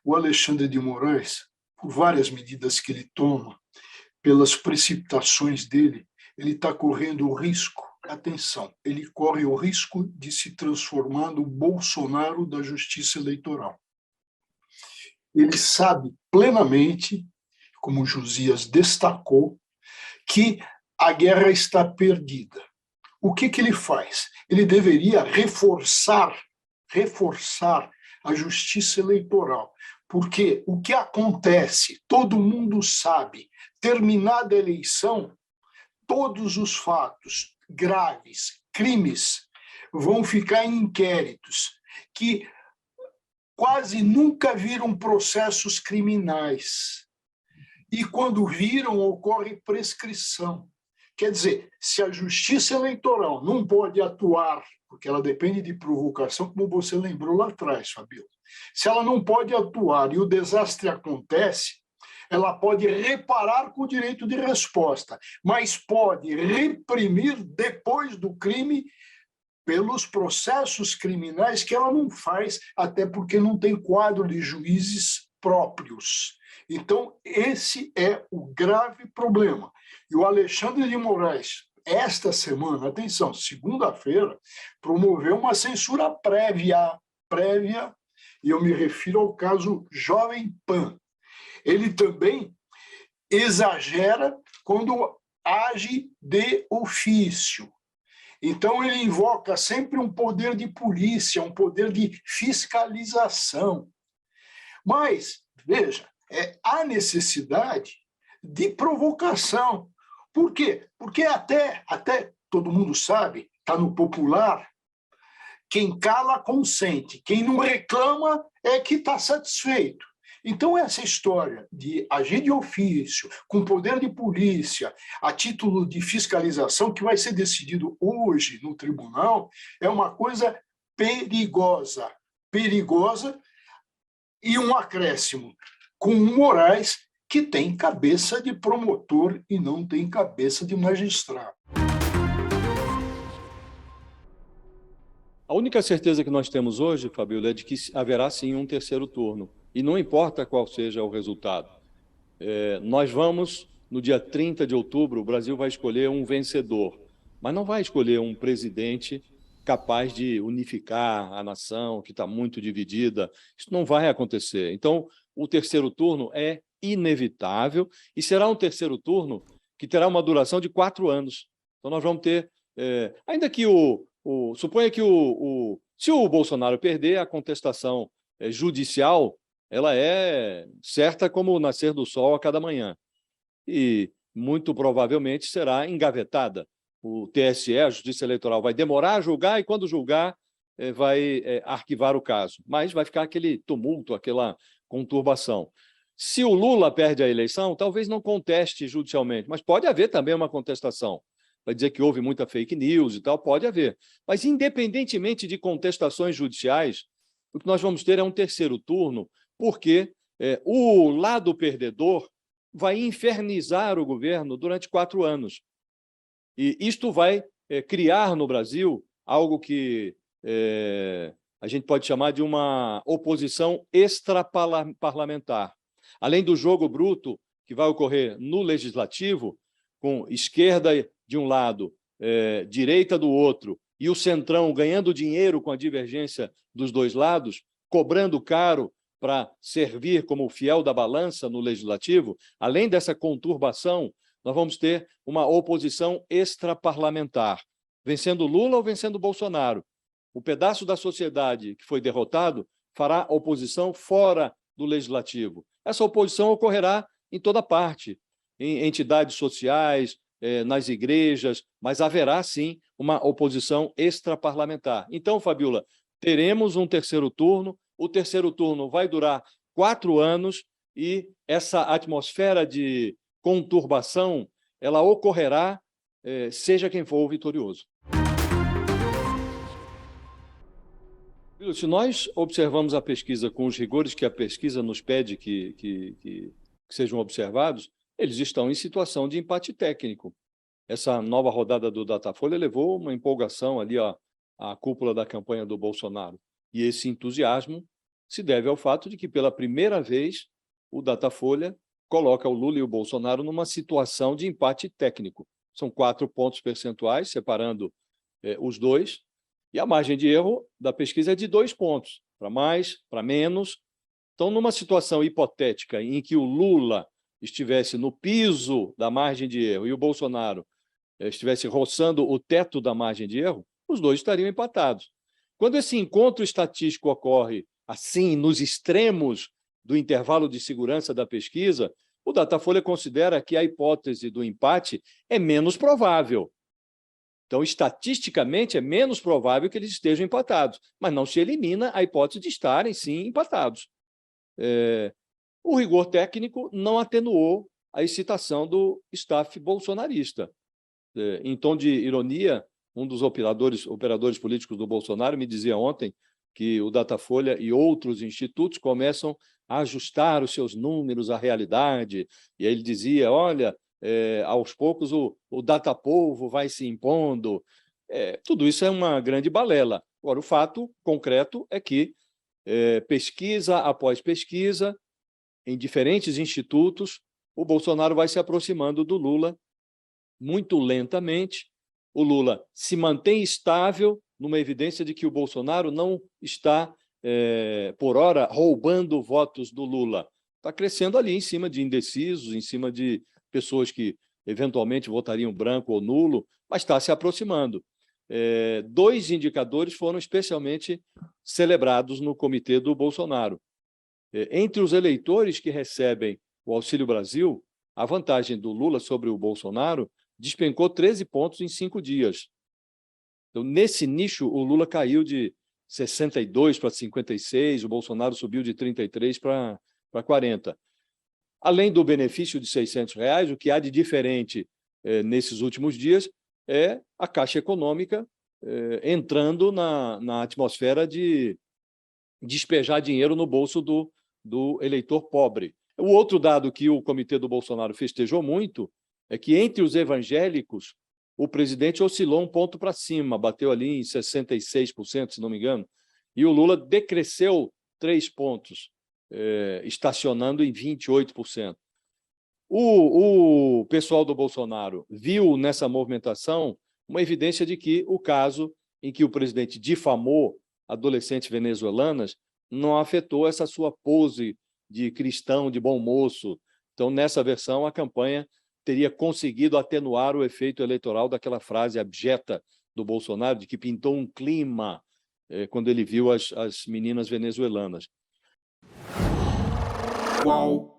o Alexandre de Moraes, por várias medidas que ele toma, pelas precipitações dele, ele está correndo o risco, atenção, ele corre o risco de se transformar no Bolsonaro da justiça eleitoral. Ele sabe plenamente, como Josias destacou, que a guerra está perdida. O que ele faz? Ele deveria reforçar a justiça eleitoral, porque o que acontece, todo mundo sabe, terminada a eleição, todos os fatos graves, crimes, vão ficar em inquéritos, que quase nunca viram processos criminais. E quando viram, ocorre prescrição. Quer dizer, se a justiça eleitoral não pode atuar, porque ela depende de provocação, como você lembrou lá atrás, Fabíola, se ela não pode atuar e o desastre acontece, ela pode reparar com o direito de resposta, mas pode reprimir depois do crime pelos processos criminais que ela não faz, até porque não tem quadro de juízes próprios. Então, esse é o grave problema. E o Alexandre de Moraes, esta semana, atenção, segunda-feira, promoveu uma censura prévia, e eu me refiro ao caso Jovem Pan. Ele também exagera quando age de ofício. Então, ele invoca sempre um poder de polícia, um poder de fiscalização. Mas, veja, há necessidade de provocação. Por quê? Porque até todo mundo sabe, está no popular, quem cala consente, quem não reclama é que está satisfeito. Então, essa história de agir de ofício, com poder de polícia, a título de fiscalização, que vai ser decidido hoje no tribunal, é uma coisa perigosa. Perigosa e um acréscimo com o Moraes, que tem cabeça de promotor e não tem cabeça de magistrado. A única certeza que nós temos hoje, Fabíola, é de que haverá sim um terceiro turno. E não importa qual seja o resultado. Nós vamos, no dia 30 de outubro, o Brasil vai escolher um vencedor, mas não vai escolher um presidente capaz de unificar a nação, que está muito dividida. Isso não vai acontecer. Então, o terceiro turno é inevitável e será um terceiro turno que terá uma duração de 4 anos. Então, nós vamos ter... ainda que suponha que se o Bolsonaro perder, a contestação judicial ela é certa como o nascer do sol a cada manhã. E, muito provavelmente, será engavetada. O TSE, a Justiça Eleitoral, vai demorar a julgar e, quando julgar, vai arquivar o caso. Mas vai ficar aquele tumulto, aquela conturbação. Se o Lula perde a eleição, talvez não conteste judicialmente, mas pode haver também uma contestação. Vai dizer que houve muita fake news e tal, pode haver. Mas, independentemente de contestações judiciais, o que nós vamos ter é um terceiro turno, porque o lado perdedor vai infernizar o governo durante 4 anos. E isto vai criar no Brasil algo que a gente pode chamar de uma oposição extraparlamentar. Além do jogo bruto que vai ocorrer no Legislativo, com esquerda de um lado, direita do outro, e o centrão ganhando dinheiro com a divergência dos dois lados, cobrando caro para servir como fiel da balança no Legislativo, além dessa conturbação, nós vamos ter uma oposição extraparlamentar, vencendo Lula ou vencendo Bolsonaro. O pedaço da sociedade que foi derrotado fará oposição fora do Legislativo. Essa oposição ocorrerá em toda parte, em entidades sociais, nas igrejas, mas haverá, sim, uma oposição extraparlamentar. Então, Fabíola, teremos um terceiro turno, o terceiro turno vai durar 4 anos e essa atmosfera de conturbação, ela ocorrerá, seja quem for o vitorioso. Se nós observamos a pesquisa com os rigores que a pesquisa nos pede que sejam observados, eles estão em situação de empate técnico. Essa nova rodada do Datafolha levou uma empolgação ali à cúpula da campanha do Bolsonaro. E esse entusiasmo se deve ao fato de que, pela primeira vez, o Datafolha coloca o Lula e o Bolsonaro numa situação de empate técnico. São 4 pontos percentuais, separando os dois, e a margem de erro da pesquisa é de 2 pontos, para mais, para menos. Então, numa situação hipotética em que o Lula estivesse no piso da margem de erro e o Bolsonaro estivesse roçando o teto da margem de erro, os dois estariam empatados. Quando esse encontro estatístico ocorre assim, nos extremos do intervalo de segurança da pesquisa, o Datafolha considera que a hipótese do empate é menos provável. Então, estatisticamente, é menos provável que eles estejam empatados, mas não se elimina a hipótese de estarem, sim, empatados. O rigor técnico não atenuou a excitação do staff bolsonarista. Em tom de ironia, um dos operadores políticos do Bolsonaro me dizia ontem que o Datafolha e outros institutos começam a ajustar os seus números à realidade. E aí ele dizia, olha, aos poucos o Datapovo vai se impondo. Tudo isso é uma grande balela. Agora, o fato concreto é que pesquisa após pesquisa, em diferentes institutos, o Bolsonaro vai se aproximando do Lula muito lentamente. O Lula se mantém estável numa evidência de que o Bolsonaro não está, por hora, roubando votos do Lula. Está crescendo ali em cima de indecisos, em cima de pessoas que eventualmente votariam branco ou nulo, mas está se aproximando. 2 indicadores foram especialmente celebrados no comitê do Bolsonaro. Entre os eleitores que recebem o Auxílio Brasil, a vantagem do Lula sobre o Bolsonaro despencou 13 pontos em 5 dias. Então, nesse nicho, o Lula caiu de 62 para 56, o Bolsonaro subiu de 33 para 40. Além do benefício de R$600, o que há de diferente nesses últimos dias é a Caixa Econômica entrando na atmosfera de despejar dinheiro no bolso do eleitor pobre. O outro dado que o comitê do Bolsonaro festejou muito é que, entre os evangélicos, o presidente oscilou 1 ponto para cima, bateu ali em 66%, se não me engano, e o Lula decresceu 3 pontos, estacionando em 28%. O pessoal do Bolsonaro viu nessa movimentação uma evidência de que o caso em que o presidente difamou adolescentes venezuelanas não afetou essa sua pose de cristão, de bom moço. Então, nessa versão, a campanha teria conseguido atenuar o efeito eleitoral daquela frase abjeta do Bolsonaro, de que pintou um clima quando ele viu as meninas venezuelanas. Qual